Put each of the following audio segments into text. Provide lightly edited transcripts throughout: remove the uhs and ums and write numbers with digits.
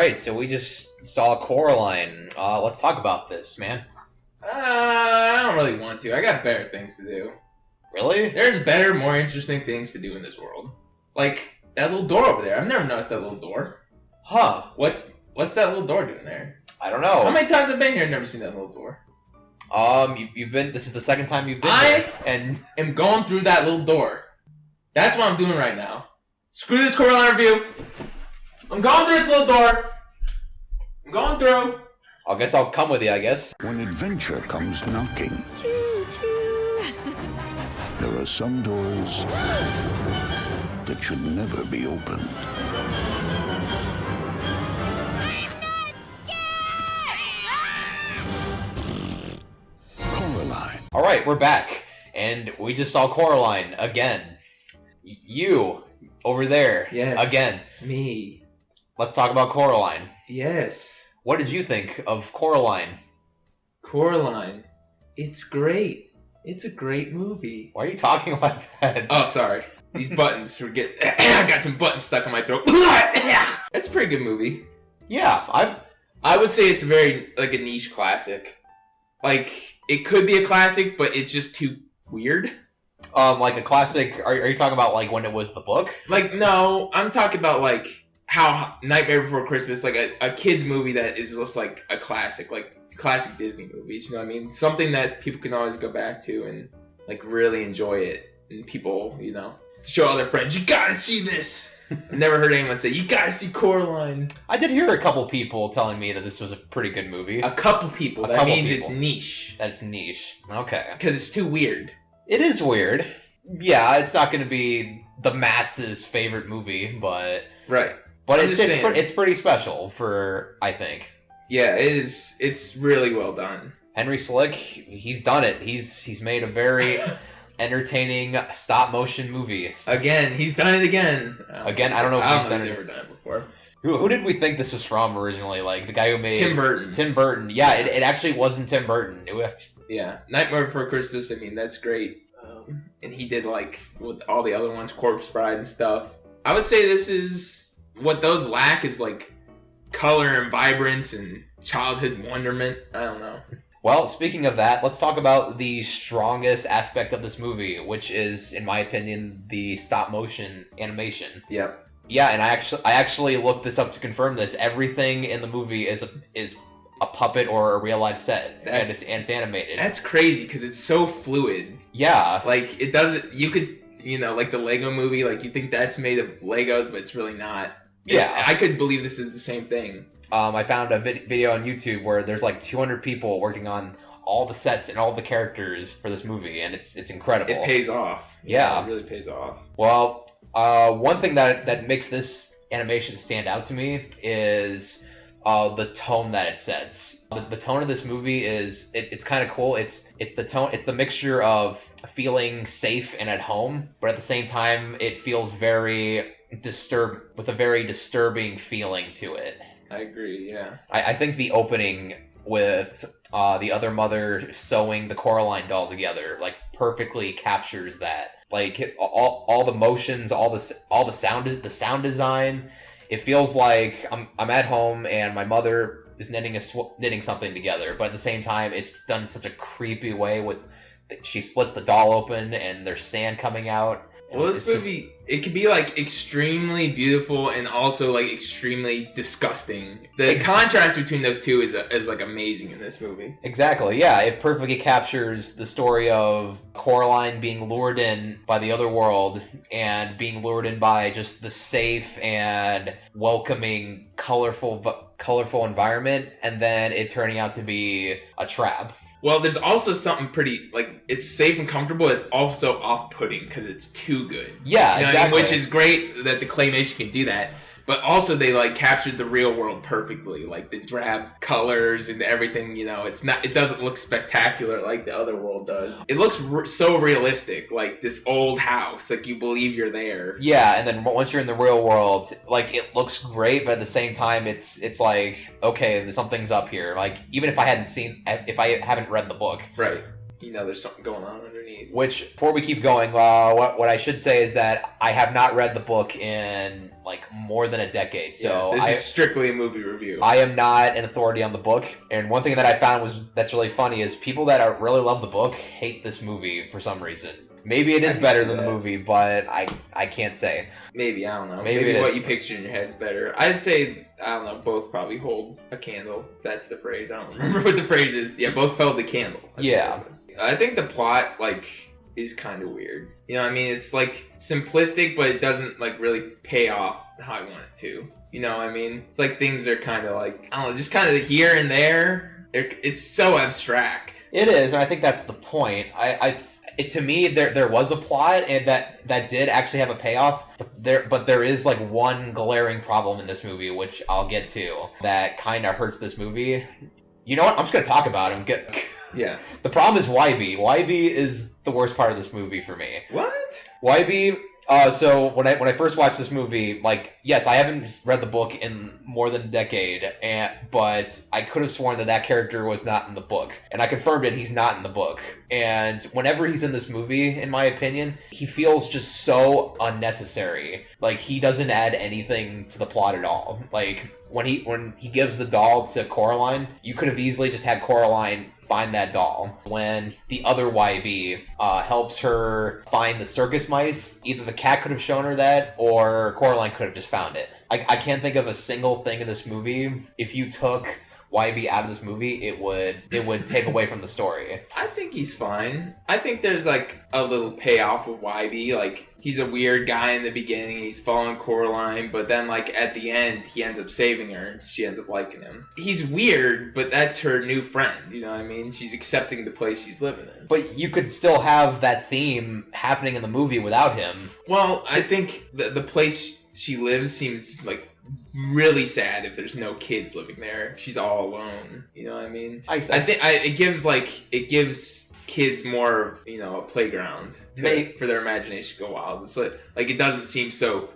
right, so we just saw Coraline. Let's talk about this, man. I don't really want to. I got better things to do. Really? There's better, more interesting things to do in this world. Like that little door over there. I've never noticed that little door. Huh. What's that little door doing there? I don't know. How many times I've been here and never seen that little door? You've been. This is the second time you've been I here, and am going through that little door. That's what I'm doing right now. Screw this Coraline review. I'm going through this little door. I'm going through. I guess I'll come with you. I guess. When adventure comes knocking, Choo choo. there are some doors that should never be opened. Coraline. All right, we're back, and we just saw Coraline again. You over there, Yes. again. Me. Let's talk about Coraline. Yes. What did you think of Coraline? Coraline. It's great. It's a great movie. Why are you talking like that? Oh, sorry. These buttons were getting... I got some buttons stuck in my throat. That's a pretty good movie. Yeah, I would say it's very, like, a niche classic. Like, it could be a classic, but it's just too weird. like a classic. Are you talking about like when it was the book? Like, no, I'm talking about, like, how Nightmare Before Christmas, like, a kid's movie that is just, like, a classic. Like, classic Disney movies, you know what I mean? Something that people can always go back to and, like, really enjoy it. And people, you know, show all their friends, you gotta see this! I've never heard anyone say, you gotta see Coraline. I did hear a couple people telling me that this was a pretty good movie. A couple people. That means it's niche. That's niche. Okay. Because it's too weird. It is weird. Yeah, it's not going to be the masses' favorite movie, but Right. but I'm it's pretty special for, I think. Yeah, it is. It's really well done. Henry Slick, he's done it. He's made a very entertaining stop motion movie. Again, he's done it again. Again, I don't know if he's done if it. ever done it before. Who did we think this was from originally? Like the guy who made Tim Burton. Tim Burton. Yeah, it actually wasn't Tim Burton. Yeah, Nightmare Before Christmas. I mean, that's great. And he did like with all the other ones, Corpse Bride and stuff. I would say this is what those lack is like color and vibrance and childhood wonderment. I don't know. Well, speaking of that, let's talk about the strongest aspect of this movie, which is, in my opinion, the stop motion animation. Yep. Yeah, and I actually looked this up to confirm this. Everything in the movie is a puppet or a real life set, and it's animated. That's crazy because it's so fluid. Yeah, Like it doesn't. You could, you know, like the Lego Movie. Like you think that's made of Legos, but it's really not. Yeah. I could believe this is the same thing. I found a video on YouTube where there's like 200 people working on all the sets and all the characters for this movie, and it's incredible. It pays off. Yeah. It really pays off. Well, one thing that makes this animation stand out to me is the tone that it sets. The tone of this movie is it's kind of cool. It's the tone. It's the mixture of feeling safe and at home, but at the same time, it feels very with a very disturbing feeling to it. I agree. Yeah. I think the opening with the other mother sewing the Coraline doll together like perfectly captures that. Like all the motions, all the sound design. It feels like I'm at home and my mother is knitting something together, but at the same time, it's done in such a creepy way. With she splits the doll open and there's sand coming out. Well, this movie, it could be like extremely beautiful and also like extremely disgusting. The contrast between those two is like amazing in this movie. Exactly, yeah. It perfectly captures the story of Coraline being lured in by the other world and being lured in by just the safe and welcoming, colorful environment, and then it turning out to be a trap. Well, there's also something pretty, like, it's safe and comfortable. It's also off-putting because it's too good. Yeah, you know exactly. what I mean? Which is great that the claymation can do that. But also they, like, captured the real world perfectly. Like, the drab colors and everything, you know. It doesn't look spectacular like the other world does. It looks so realistic. Like, this old house. Like, you believe you're there. Yeah, and then once you're in the real world, like, it looks great, but at the same time, it's like, okay, something's up here. Like, even if I haven't read the book. Right. You know, there's something going on underneath. Which, before we keep going, what I should say is that I have not read the book in, like, more than a decade. So this is strictly a movie review. I am not an authority on the book. And one thing that I found that's really funny is people that really love the book hate this movie for some reason. Maybe it is better than the movie, but I can't say. Maybe, I don't know. Maybe what you picture in your head is better. I'd say, I don't know, both probably hold a candle. That's the phrase. I don't remember what the phrase is. Yeah, both held the candle. I think the plot, like, is kind of weird. You know what I mean? It's, like, simplistic, but it doesn't, like, really pay off how I want it to. You know what I mean? It's like things are kind of, like, I don't know, just kind of here and there. It's so abstract. It is, and I think that's the point. To me, there was a plot, and that did actually have a payoff. But there is like one glaring problem in this movie, which I'll get to, that kind of hurts this movie. You know what? I'm just gonna talk about him. Yeah. The problem is YB. YB is the worst part of this movie for me. What? YB. So when I first watched this movie, like, yes, I haven't read the book in more than a decade, but I could have sworn that character was not in the book, and I confirmed it. He's not in the book, and whenever he's in this movie, in my opinion, he feels just so unnecessary. Like, he doesn't add anything to the plot at all. Like, when he gives the doll to Coraline, you could have easily just had Coraline find that doll. When the other YB helps her find the circus mice, either the cat could have shown her that, or Coraline could have just found it. I can't think of a single thing in this movie. If you took YB out of this movie, it would take away from the story. I think he's fine. I think there's like a little payoff with YB. Like, he's a weird guy in the beginning. He's following Coraline, but then like at the end, he ends up saving her, and she ends up liking him. He's weird, but that's her new friend. You know what I mean? She's accepting the place she's living in. But you could still have that theme happening in the movie without him. Well, I think the place she lives seems like really sad if there's no kids living there. She's all alone. You know what I mean? I think it gives kids more of, you know, a playground for their imagination to go wild. It's like it doesn't seem so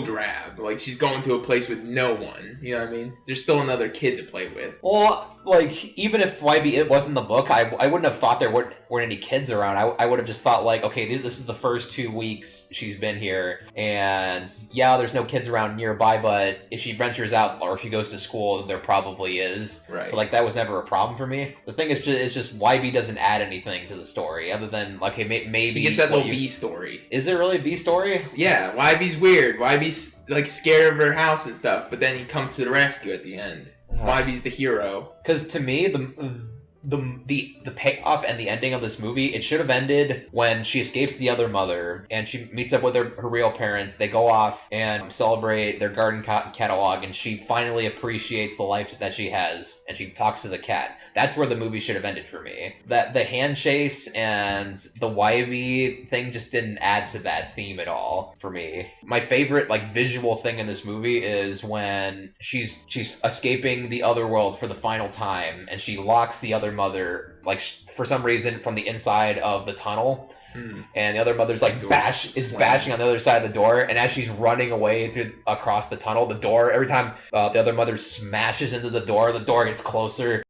drab. Like, she's going to a place with no one. You know what I mean? There's still another kid to play with. Well, like, even if YB it was in the book, I wouldn't have thought there weren't any kids around. I would have just thought, like, okay, this is the first 2 weeks she's been here, and yeah, there's no kids around nearby, but if she ventures out or if she goes to school, there probably is. Right. So, like, that was never a problem for me. The thing is just YB doesn't add anything to the story other than, like, okay, maybe it's that little B story. Is it really a B story? Yeah, YB's weird. YB's like scared of her house and stuff, but then he comes to the rescue at the end. YB's the hero. Because to me, the payoff and the ending of this movie, it should have ended when she escapes the other mother and she meets up with her real parents. They go off and celebrate their garden catalog, and she finally appreciates the life that she has, and she talks to the cat. That's where the movie should have ended for me. That the hand chase and the YB thing just didn't add to that theme at all for me. My favorite, like, visual thing in this movie is when she's escaping the other world for the final time, and she locks the other mother, like, for some reason, from the inside of the tunnel. And the other mother's like bashing on the other side of the door, and as she's running away across the tunnel, the door, every time the other mother smashes into the door gets closer.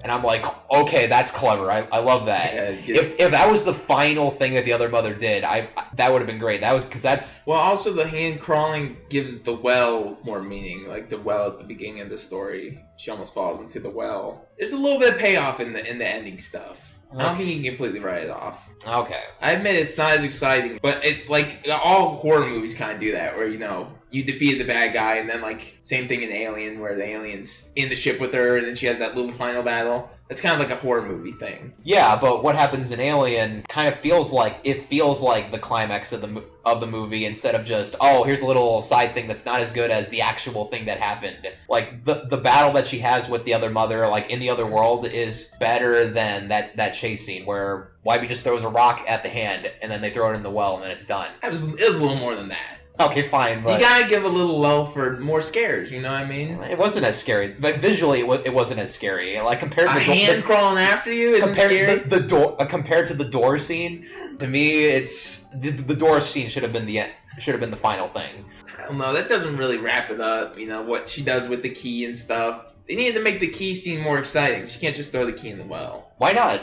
And I'm like, okay, that's clever. I love that. Yeah, if that was the final thing that the other mother did, that would have been great. Well, also the hand crawling gives the well more meaning. Like the well at the beginning of the story, she almost falls into the well. There's a little bit of payoff in the ending stuff. I don't think you can completely write it off. Okay. I admit it's not as exciting, but it, like, all horror movies kind of do that, where, you know, you defeated the bad guy, and then, like, same thing in Alien, where the alien's in the ship with her, and then she has that little final battle. That's kind of like a horror movie thing. Yeah, but what happens in Alien kind of feels like the climax of the movie, instead of just, oh, here's a little side thing that's not as good as the actual thing that happened. Like, the battle that she has with the other mother, like, in the other world, is better than that chase scene where YB just throws a rock at the hand, and then they throw it in the well, and then it's done. It was a little more than that. Okay, fine, but... You gotta give a little lull for more scares, you know what I mean? It wasn't as scary, but visually it wasn't as scary. Like, compared to a hand crawling after you isn't scary? The door, compared to the door scene, to me, it's... The door scene should have been the final thing. I don't know, that doesn't really wrap it up, you know, what she does with the key and stuff. They needed to make the key scene more exciting. She can't just throw the key in the well. Why not?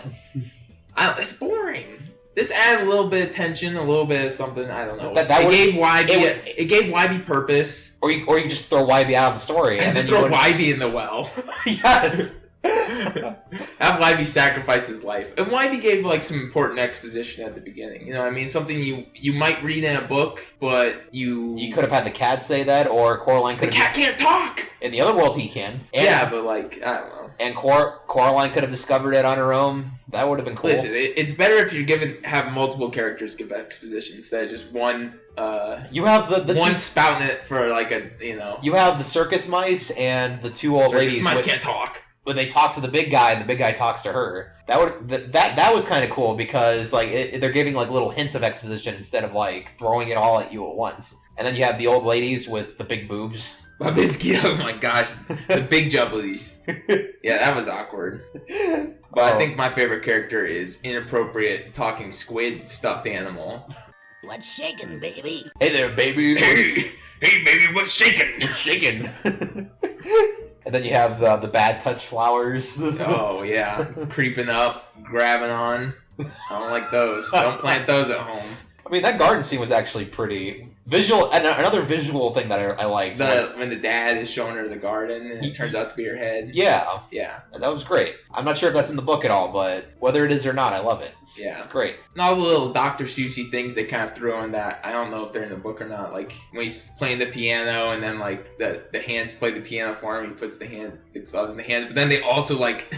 It's boring. This added a little bit of tension, a little bit of something. I don't know. It gave Wybie purpose. Or you just throw Wybie out of the story and just throw Wybie in the well. Yes. Have Wybie sacrifice his life. And Wybie gave like some important exposition at the beginning. You know what I mean? Something you might read in a book, but you could have had the cat say that, or Coraline could have... The cat can't talk! In the other world, he can. Yeah, but like, I don't know. And Coraline could have discovered it on her own. That would have been cool. Listen, it's better if you have multiple characters give exposition instead of just one. You have the one spouting it for like a You have the circus mice and the two old ladies. Circus mice can't talk. When they talk to the big guy, and the big guy talks to her. That was kind of cool because like they're giving like little hints of exposition instead of like throwing it all at you at once. And then you have the old ladies with the big boobs. Babisky, oh my gosh, the big jubblies. Yeah, that was awkward. But I think my favorite character is inappropriate talking squid stuffed animal. What's shaking, baby? Hey there, baby. Hey, baby, what's shaking? What's shaking? And then you have the bad touch flowers. Oh yeah, creeping up, grabbing on. I don't like those. Don't plant those at home. I mean, that garden scene was actually pretty visual. And another visual thing that I liked was when the dad is showing her the garden and it turns out to be her head. Yeah. Yeah. That was great. I'm not sure if that's in the book at all, but whether it is or not, I love it. It's great. And all the little Dr. Seussy things they kind of throw in that, I don't know if they're in the book or not. Like when he's playing the piano and then like the hands play the piano for him, he puts the gloves in the hands, but then they also like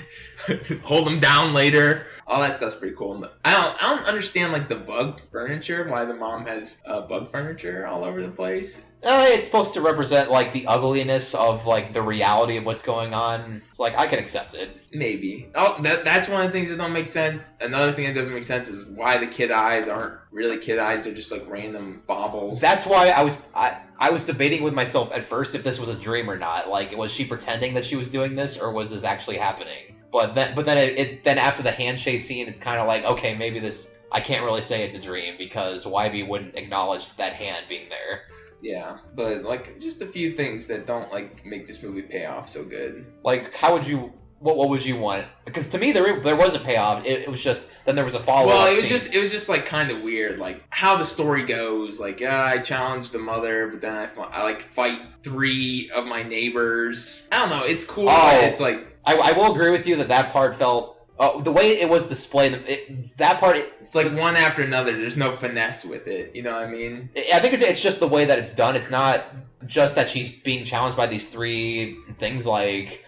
hold them down later. All that stuff's pretty cool. I don't understand like the bug furniture. Why the mom has bug furniture all over the place. It's supposed to represent like the ugliness of like the reality of what's going on. It's like I can accept it. Maybe. Oh, that's one of the things that don't make sense. Another thing that doesn't make sense is why the kid eyes aren't really kid eyes. They're just like random baubles. That's why I was debating with myself at first if this was a dream or not. Like, was she pretending that she was doing this, or was this actually happening? But then after the handshake scene, it's kind of like, okay, maybe this. I can't really say it's a dream because Wybie wouldn't acknowledge that hand being there. Yeah, but like just a few things that don't like make this movie pay off so good. Like, how would you? What would you want? Because to me, there was a payoff. It was just then there was a follow-up. Well, it was just like kind of weird, like how the story goes. Like, I challenged the mother, but then I like fight 3 of my neighbors. I don't know. It's cool. Oh, it's like I will agree with you that part felt the way it was displayed. It's like one after another. There's no finesse with it. You know what I mean? I think it's just the way that it's done. It's not just that she's being challenged by these 3 things. Like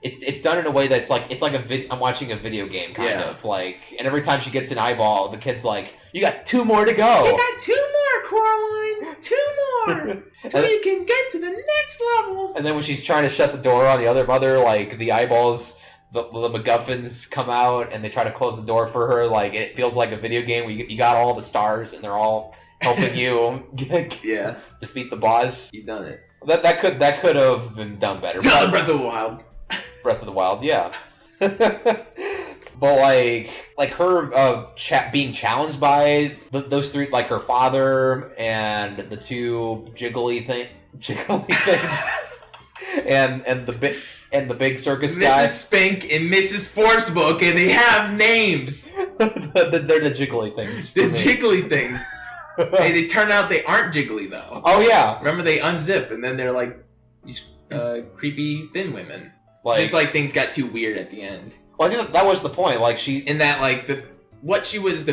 it's done in a way that's like I'm watching a video game kind of like. And every time she gets an eyeball, the kid's like, "You got 2 more to go. You got 2 more, Coraline. 2 more, so you can get to the next level." And then when she's trying to shut the door on the other mother, like the eyeballs. The MacGuffins come out and they try to close the door for her. Like it feels like a video game where you got all the stars and they're all helping you defeat the boss. You've done it. That could have been done better. Breath of the Wild. Breath of the Wild, yeah. But like her being challenged by those 3, like her father and the 2 jiggly things, and the big circus guy. Mrs. Spink and Mrs. Forcebook, and they have names. They're the jiggly things. The jiggly things. Hey, they turn out they aren't jiggly though. Oh yeah. Remember they unzip and then they're like these creepy thin women. Like, just like things got too weird at the end. Well, I think that was the point. Like what she was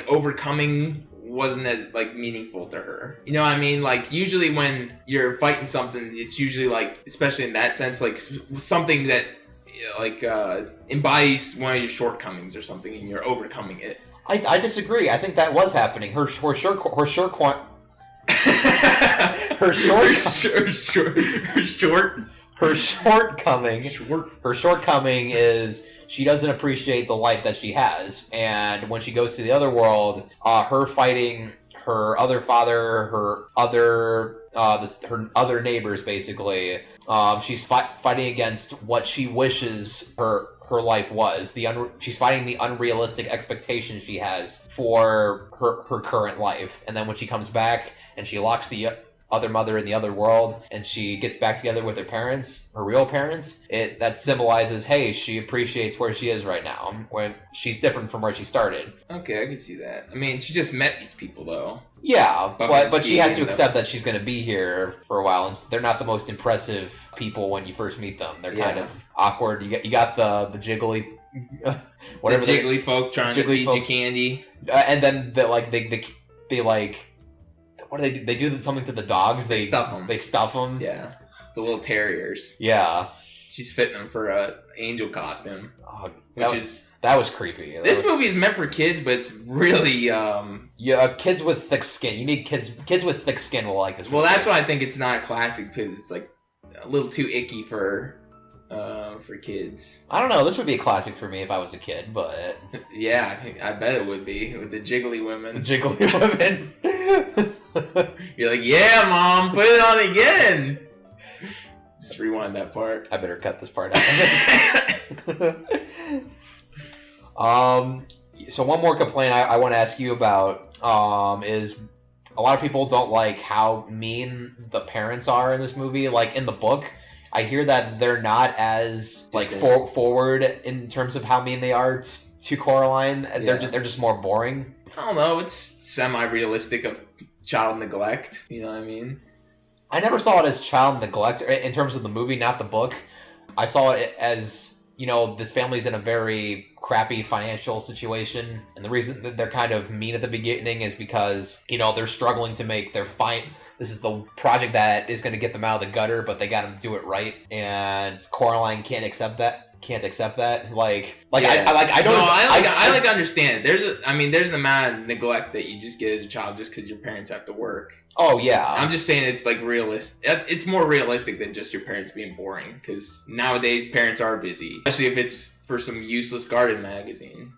overcoming wasn't as like meaningful to her. You know what I mean? Like usually when you're fighting something, it's usually like, especially in that sense, like something that embodies one of your shortcomings or something, and you're overcoming it. I disagree. I think that was happening. Her shortcoming is she doesn't appreciate the life that she has, and when she goes to the other world, her fighting her other father, her other neighbors, basically, she's fighting against what she wishes her life was. She's fighting the unrealistic expectations she has for her current life, and then when she comes back and she locks the other mother in the other world, and she gets back together with her parents, her real parents, that symbolizes, hey, she appreciates where she is right now, when she's different from where she started. Okay, I can see that. I mean, she just met these people, though. Yeah, but she has to them. accept that she's going to be here for a while, and they're not the most impressive people when you first meet them. They're kind of awkward. You got the jiggly, whatever, the jiggly folk trying to feed you candy, and then they like. What do they do? They do something to the dogs. They stuff them. They stuff them. Yeah, the little terriers. Yeah. She's fitting them for a angel costume, that was creepy. This movie is meant for kids, but it's really kids with thick skin. You need kids with thick skin will like this movie. Well, that's why I think it's not classic, because it's like a little too icky for kids. I don't know. This would be a classic for me if I was a kid, but yeah, I bet it would be, with the jiggly women. Jiggly women. You're like, yeah, Mom, put it on again. Just rewind that part. I better cut this part out. So one more complaint I want to ask you about is a lot of people don't like how mean the parents are in this movie. Like in the book, I hear that they're not as like forward in terms of how mean they are to Coraline. Yeah. They're just more boring. I don't know. It's semi-realistic of child neglect. You know what I mean? I never saw it as child neglect in terms of the movie, not the book. I saw it as, this family's in a very crappy financial situation, and the reason that they're kind of mean at the beginning is because, they're struggling to make their this is the project that is going to get them out of the gutter, but they got to do it right, and Coraline can't accept that. I like understand. There's an amount of neglect that you just get as a child just because your parents have to work. Oh yeah. I'm just saying it's like realistic. It's more realistic than just your parents being boring, because nowadays parents are busy, especially if it's for some useless garden magazine.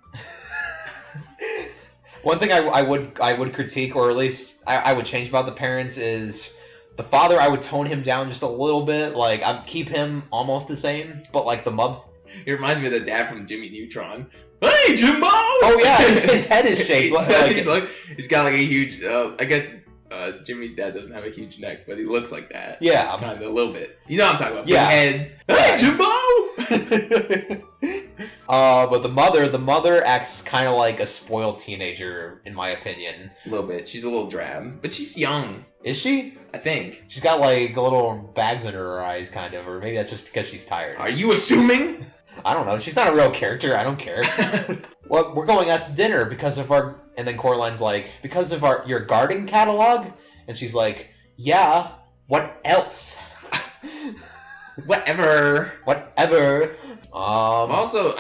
One thing I would critique, or at least I would change about the parents, is the father. I would tone him down just a little bit. Like, I'd keep him almost the same, but like the mother. It reminds me of the dad from Jimmy Neutron. Hey, Jimbo! Oh yeah, his head is shaped he's got like a huge. I guess Jimmy's dad doesn't have a huge neck, but he looks like that. Yeah, kind of a little bit. You know what I'm talking about? Yeah. Head. Hey, Jimbo! But the mother acts kind of like a spoiled teenager, in my opinion. A little bit. She's a little drab, but she's young. Is she? I think she's got like little bags under her eyes, kind of, or maybe that's just because she's tired. Are you assuming? I don't know. She's not a real character. I don't care. Well, we're going out to dinner because of our... And then Coraline's like, because of your garden catalog? And she's like, yeah, what else? Whatever. Also,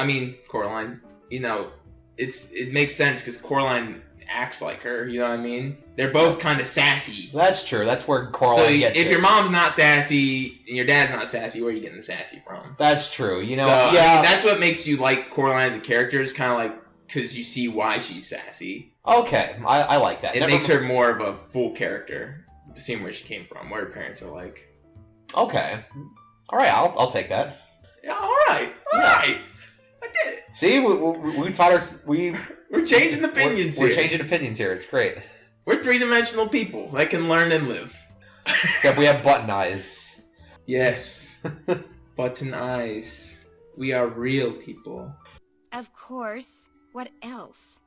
Coraline, it makes sense because Coraline acts like her, you know what I mean? They're both kind of sassy. That's true. That's where Coraline gets if your mom's not sassy and your dad's not sassy, where are you getting the sassy from? That's true. That's what makes you like Coraline as a character, is kind of like, because you see why she's sassy. Okay, I like that. It makes her more of a full character, seeing where she came from, where her parents are like. Okay. All right, I'll take that. Yeah, all right. I did it. See, we taught us... We're changing opinions here. We're changing opinions here. It's great. We're three-dimensional people that can learn and live. Except we have button eyes. Yes. Button eyes. We are real people. Of course. What else?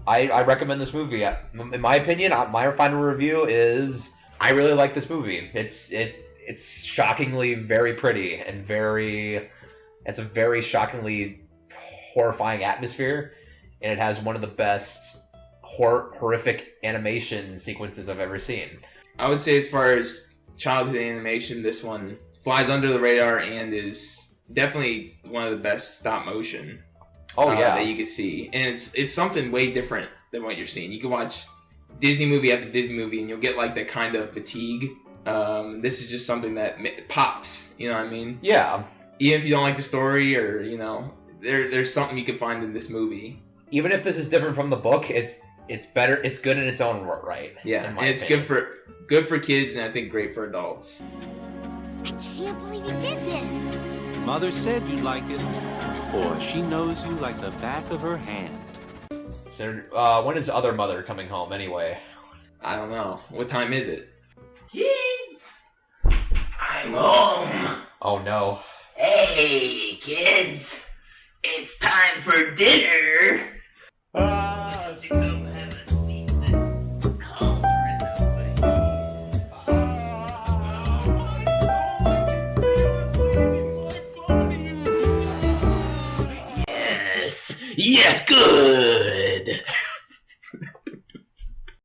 I recommend this movie. In my opinion, my final review is I really like this movie. It's shockingly very pretty and it's a very shockingly horrifying atmosphere, and it has one of the best horrific animation sequences I've ever seen. I would say, as far as childhood animation, this one flies under the radar and is definitely one of the best stop motion that you can see. And it's something way different than what you're seeing. You can watch Disney movie after Disney movie and you'll get like that kind of fatigue. This is just something that pops, you know what I mean? Yeah. Even if you don't like the story, or, there's something you can find in this movie. Even if this is different from the book, it's better. It's good in its own right. Yeah, and it's good for kids, and I think great for adults. I can't believe you did this. Mother said you'd like it. Boy, she knows you like the back of her hand. So, when is Other Mother coming home anyway? I don't know. What time is it? Kids, I'm home. Oh no. Hey, kids, it's time for dinner. Won't you come have a seat? This collar in the way. Yes, good.